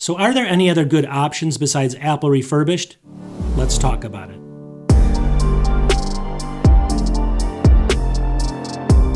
So are there any other good options besides Apple Refurbished? Let's talk about it.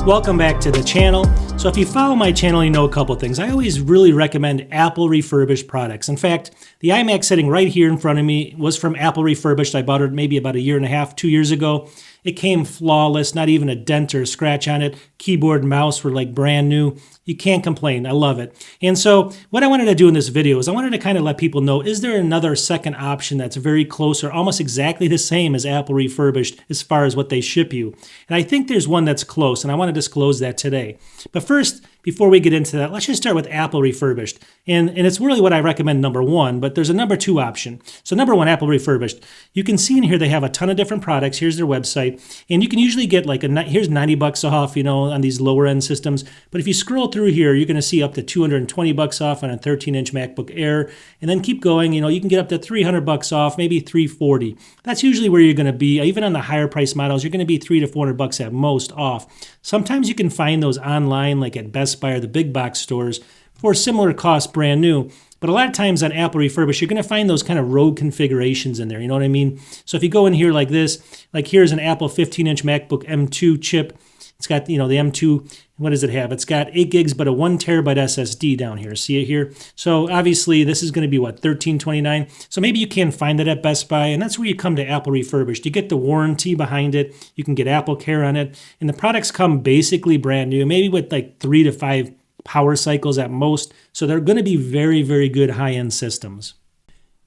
Welcome back to the channel. So if you follow my channel, you know a couple things. I always really recommend Apple Refurbished products. In fact, the iMac sitting right here in front of me was from Apple Refurbished. I bought it maybe about a year and a half, 2 years ago. It came flawless, not even a dent or a scratch on it. Keyboard and mouse were like brand new. You can't complain. I love it. And so what I wanted to do in this video is I wanted to kind of let people know, is there another second option that's very close or almost exactly the same as Apple Refurbished as far as what they ship you? And I think there's one that's close, and I want to disclose that today. But first, before we get into that, let's just start with Apple Refurbished. And it's really what I recommend number one, but there's a number two option. So number one, Apple Refurbished. You can see in here they have a ton of different products. Here's their website. And you can usually get like, here's $90 off, on these lower end systems. But if you scroll through here, you're going to see up to $220 off on a 13-inch MacBook Air. And then keep going, you can get up to $300 off, maybe $340. That's usually where you're going to be. Even on the higher price models, you're going to be $300 to $400 at most off. Sometimes you can find those online, like at Best Buy or the big box stores, for similar cost, brand new. But a lot of times on Apple Refurbished, you're going to find those kind of rogue configurations in there. You know what I mean? So if you go in here like this, like here's an Apple 15-inch MacBook M2 chip. It's got, the M2, what does it have? It's got 8 gigs, but a 1 terabyte SSD down here. See it here? So obviously this is going to be what, $13.29? So maybe you can't find it at Best Buy, and that's where you come to Apple Refurbished. You get the warranty behind it. You can get Apple Care on it, and the products come basically brand new, maybe with like 3 to 5 power cycles at most. So they're going to be very, very good high-end systems.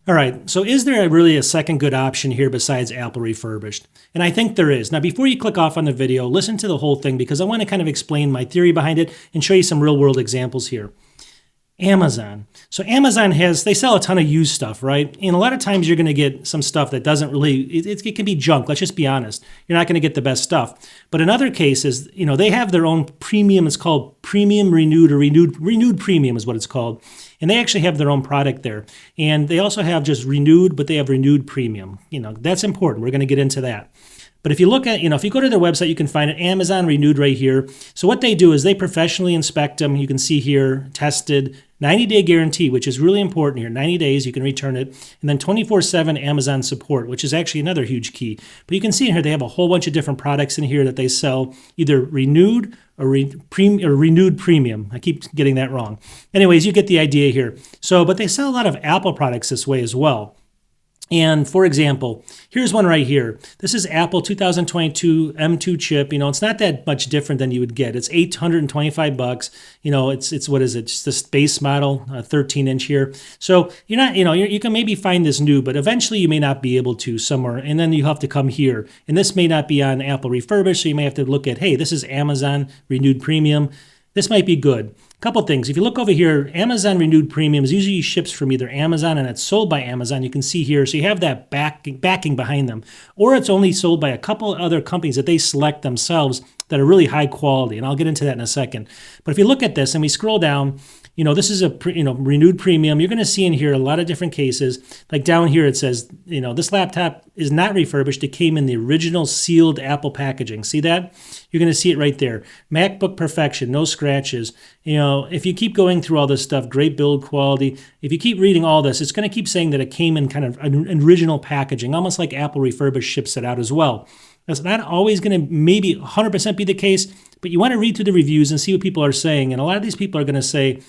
All right, so is there really a second good option here besides Apple Refurbished? And I think there is. Now, before you click off on the video, listen to the whole thing because I want to kind of explain my theory behind it and show you some real-world examples here. Amazon. So Amazon they sell a ton of used stuff, right? And a lot of times you're going to get some stuff that doesn't really, it can be junk. Let's just be honest. You're not going to get the best stuff. But in other cases, they have their own premium. It's called Premium Renewed or Renewed Premium is what it's called. And they actually have their own product there. And they also have just Renewed, but they have Renewed Premium. That's important. We're going to get into that. But if you look at, if you go to their website, you can find it, Amazon Renewed right here. So what they do is they professionally inspect them. You can see here, tested, 90-day guarantee, which is really important here. 90 days, you can return it. And then 24/7 Amazon support, which is actually another huge key. But you can see in here, they have a whole bunch of different products in here that they sell, either Renewed or Renewed Premium. I keep getting that wrong. Anyways, you get the idea here. So, but they sell a lot of Apple products this way as well. And for example, here's one right here. This is Apple 2022 M2 chip. It's not that much different than you would get. It's $825. It's what is it? Just this base model, 13-inch here. So you're not, you can maybe find this new, but eventually you may not be able to somewhere. And then you have to come here. And this may not be on Apple Refurbished. So you may have to look at, hey, this is Amazon Renewed Premium. This might be good. Couple things. If you look over here, Amazon Renewed Premium is usually ships from either Amazon and it's sold by Amazon. You can see here. So you have that backing behind them. Or it's only sold by a couple other companies that they select themselves that are really high quality. And I'll get into that in a second. But if you look at this and we scroll down, this is a Renewed Premium. You're going to see in here a lot of different cases. Like down here it says, this laptop is not refurbished. It came in the original sealed Apple packaging. See that? You're going to see it right there. MacBook perfection, no scratches. If you keep going through all this stuff, great build quality. If you keep reading all this, it's going to keep saying that it came in kind of an original packaging, almost like Apple Refurbished ships it out as well. That's not always going to maybe 100% be the case, but you want to read through the reviews and see what people are saying. And a lot of these people are going to say,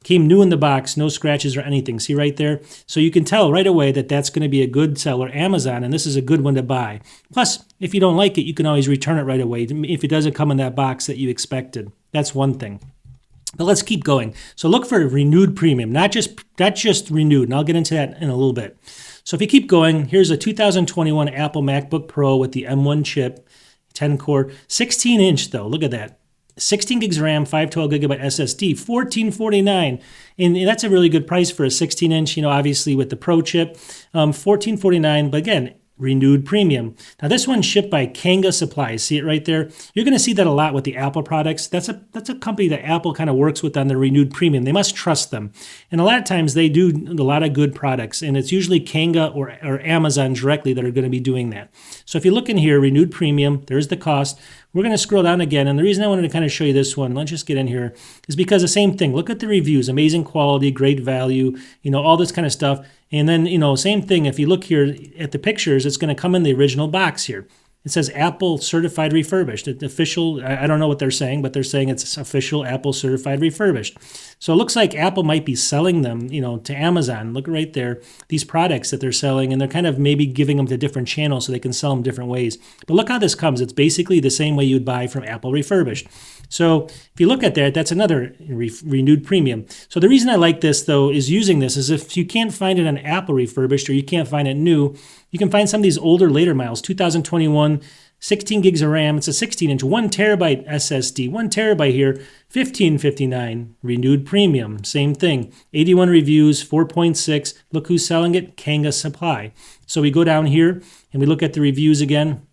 came new in the box, no scratches or anything. See right there? So you can tell right away that that's going to be a good seller, Amazon, and this is a good one to buy. Plus, if you don't like it, you can always return it right away if it doesn't come in that box that you expected. That's one thing. But let's keep going. So look for Renewed Premium, not just Renewed, and I'll get into that in a little bit. So if you keep going, here's a 2021 Apple MacBook Pro with the M1 chip, 10-core, 16-inch though. Look at that. 16 gigs RAM, 512 gigabyte SSD, $1449. And that's a really good price for a 16-inch, obviously with the Pro chip, $1449. But again, Renewed Premium. Now this one's shipped by Kanga Supplies. See it right there? You're going to see that a lot with the Apple products. That's a company that Apple kind of works with on the Renewed Premium. They must trust them. And a lot of times they do a lot of good products. And it's usually Kanga or Amazon directly that are going to be doing that. So if you look in here, Renewed Premium, there's the cost, We're going to scroll down again, and the reason I wanted to kind of show you this one, let's just get in here, is because the same thing. Look at the reviews, amazing quality, great value, all this kind of stuff. And then, same thing, if you look here at the pictures, it's going to come in the original box here. It says Apple Certified Refurbished. It's official, I don't know what they're saying, but they're saying it's official Apple Certified Refurbished. So it looks like Apple might be selling them, to Amazon. Look right there, these products that they're selling, and they're kind of maybe giving them to different channels so they can sell them different ways. But look how this comes. It's basically the same way you'd buy from Apple Refurbished. So if you look at that, that's another renewed premium. So the reason I like this, though, is using this is if you can't find it on Apple Refurbished or you can't find it new, you can find some of these older, later models, 2021, 16 gigs of RAM. It's a 16-inch, 1 terabyte SSD, 1 terabyte here, $15.59, renewed premium, same thing. 81 reviews, 4.6. Look who's selling it, Kanga Supply. So we go down here and we look at the reviews again.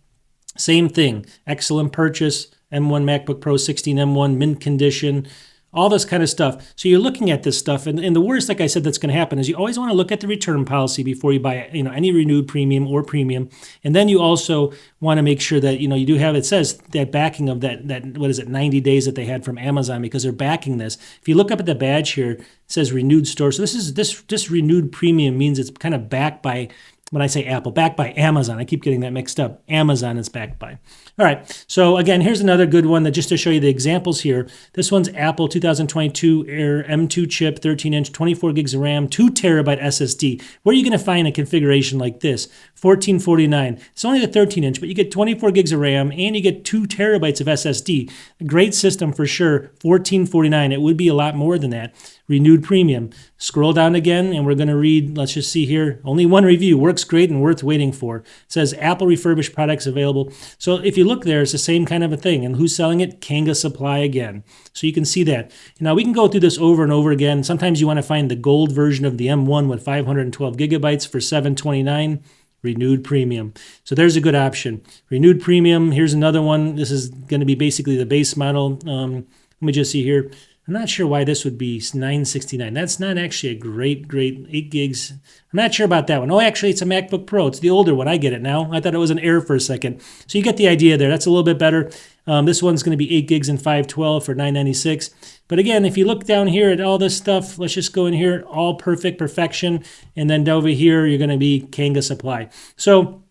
Same thing, excellent purchase, M1 MacBook Pro 16 M1, mint condition, all this kind of stuff. So you're looking at this stuff, and the worst, like I said, that's going to happen is you always want to look at the return policy before you buy any renewed premium or premium, and then you also want to make sure that you do have, it says that backing of that what is it, 90 days that they had from Amazon, because they're backing this. If you look up at the badge here, it says renewed store. So this renewed premium means it's kind of backed by, when I say Apple, backed by Amazon. I keep getting that mixed up. Amazon is backed by. All right, so again, here's another good one that just to show you the examples here. This one's Apple 2022 Air M2 chip, 13-inch, 24 gigs of RAM, 2 terabyte SSD. Where are you going to find a configuration like this? $14.49. It's only the 13-inch, but you get 24 gigs of RAM and you get 2 terabytes of SSD. A great system for sure. $14.49. It would be a lot more than that. Renewed premium. Scroll down again, and we're going to read, let's just see here, only one review, works great and worth waiting for. It says Apple Refurbished products available. So if you look there, it's the same kind of a thing. And who's selling it? Kanga Supply again. So you can see that. Now we can go through this over and over again. Sometimes you want to find the gold version of the M1 with 512 gigabytes for $729. Renewed premium. So there's a good option. Renewed premium. Here's another one. This is going to be basically the base model. Let me just see here. I'm not sure why this would be $969. That's not actually a great 8 gigs. I'm not sure about that one. Oh, actually, it's a MacBook Pro. It's the older one. I get it now. I thought it was an Air for a second. So you get the idea there. That's a little bit better. This one's going to be 8 gigs and 512 for $996. But again, if you look down here at all this stuff, let's just go in here, all perfection. And then over here, you're going to be Kanga Supply. So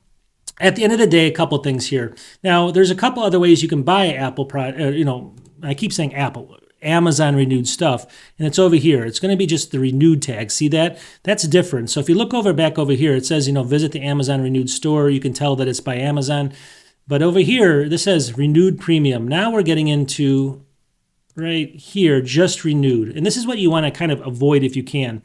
at the end of the day, a couple things here. Now, there's a couple other ways you can buy Apple product. I keep saying Apple. Amazon renewed stuff, and it's over here. It's going to be just the renewed tag. See that? That's different. So if you look back over here, it says, visit the Amazon renewed store. You can tell that it's by Amazon. But over here, this says renewed premium. Now we're getting into right here, just renewed. And this is what you want to kind of avoid if you can.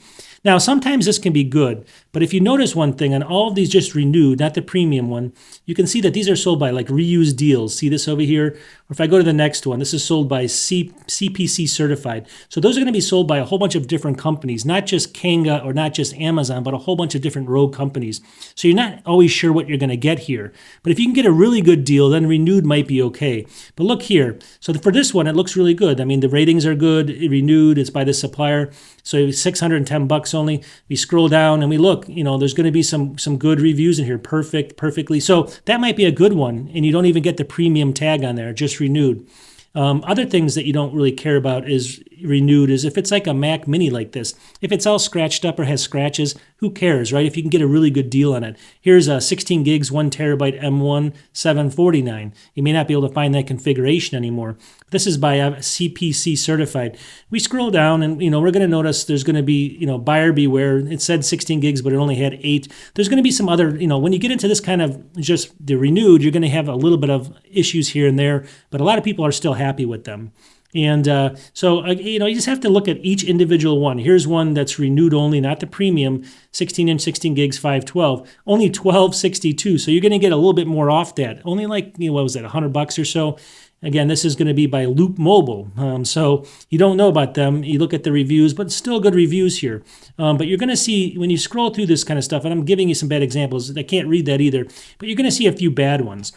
Now, sometimes this can be good, but if you notice one thing, on all of these just renewed, not the premium one, you can see that these are sold by like reused deals. See this over here? Or if I go to the next one, this is sold by CPC certified. So those are going to be sold by a whole bunch of different companies, not just Kanga or not just Amazon, but a whole bunch of different rogue companies. So you're not always sure what you're going to get here. But if you can get a really good deal, then renewed might be okay. But look here. So for this one, it looks really good. I mean, the ratings are good, renewed, it's by the supplier. So $610 only. We scroll down and we look, there's going to be some good reviews in here. Perfectly. So that might be a good one. And you don't even get the premium tag on there, just renewed. Other things that you don't really care about is renewed is if it's like a Mac Mini like this. If it's all scratched up or has scratches, who cares, right? If you can get a really good deal on it. Here's a 16 gigs, 1 terabyte M1, $749. You may not be able to find that configuration anymore. This is by CPC certified. We scroll down and, we're going to notice there's going to be, buyer beware. It said 16 gigs, but it only had 8. There's going to be some other, when you get into this kind of just the renewed, you're going to have a little bit of issues here and there, but a lot of people are still happy with them. And so, you just have to look at each individual one. Here's one that's renewed only, not the premium, 16-inch, 16 gigs, 512, only $12.62. So you're going to get a little bit more off that. Only like, what was that, $100 or so? Again, this is going to be by Loop Mobile. So you don't know about them. You look at the reviews, but still good reviews here. But you're going to see, when you scroll through this kind of stuff, and I'm giving you some bad examples, I can't read that either, but you're going to see a few bad ones.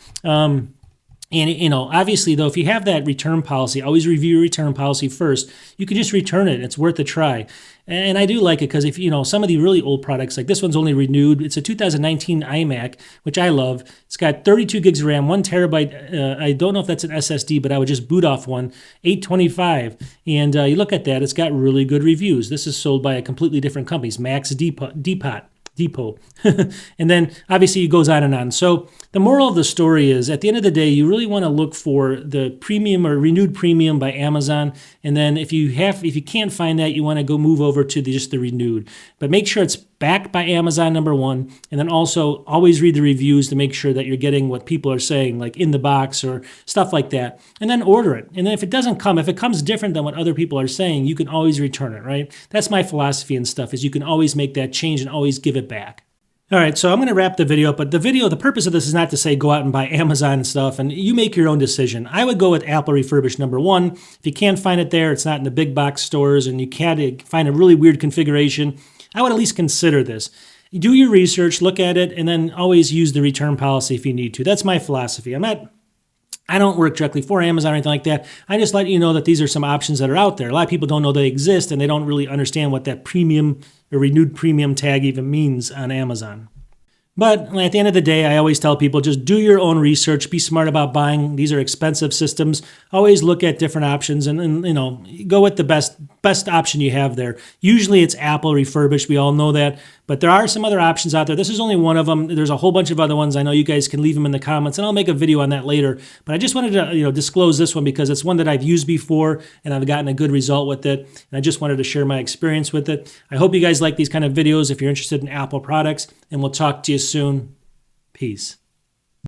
And, obviously, though, if you have that return policy, always review your return policy first. You can just return it. It's worth a try. And I do like it because if, some of the really old products, like this one's only renewed. It's a 2019 iMac, which I love. It's got 32 gigs of RAM, 1 terabyte. I don't know if that's an SSD, but I would just boot off one, 825. And you look at that, it's got really good reviews. This is sold by a completely different company, Max Depot. And then obviously it goes on and on. So the moral of the story is at the end of the day, you really want to look for the premium or renewed premium by Amazon. And then if you can't find that, you want to go move over to just the renewed. But make sure it's backed by Amazon, number one. And then also always read the reviews to make sure that you're getting what people are saying, like in the box or stuff like that. And then order it. And then if it comes different than what other people are saying, you can always return it, right? That's my philosophy and stuff, is you can always make that change and always give it back. All right, so I'm going to wrap the video up, but the purpose of this is not to say go out and buy Amazon and stuff, and you make your own decision. I would go with Apple Refurbished, number one. If you can't find it there, it's not in the big box stores, and you can't find a really weird configuration, I would at least consider this. You do your research, look at it, and then always use the return policy if you need to. That's my philosophy. I don't work directly for Amazon or anything like that. I just let you know that these are some options that are out there. A lot of people don't know they exist, and they don't really understand what that premium or renewed premium tag even means on Amazon. But at the end of the day, I always tell people, just do your own research. Be smart about buying. These are expensive systems. Always look at different options and go with the best option you have there. Usually it's Apple Refurbished. We all know that. But there are some other options out there. This is only one of them. There's a whole bunch of other ones. I know you guys can leave them in the comments, and I'll make a video on that later. But I just wanted to disclose this one because it's one that I've used before, and I've gotten a good result with it. And I just wanted to share my experience with it. I hope you guys like these kind of videos if you're interested in Apple products, and we'll talk to you soon. Peace.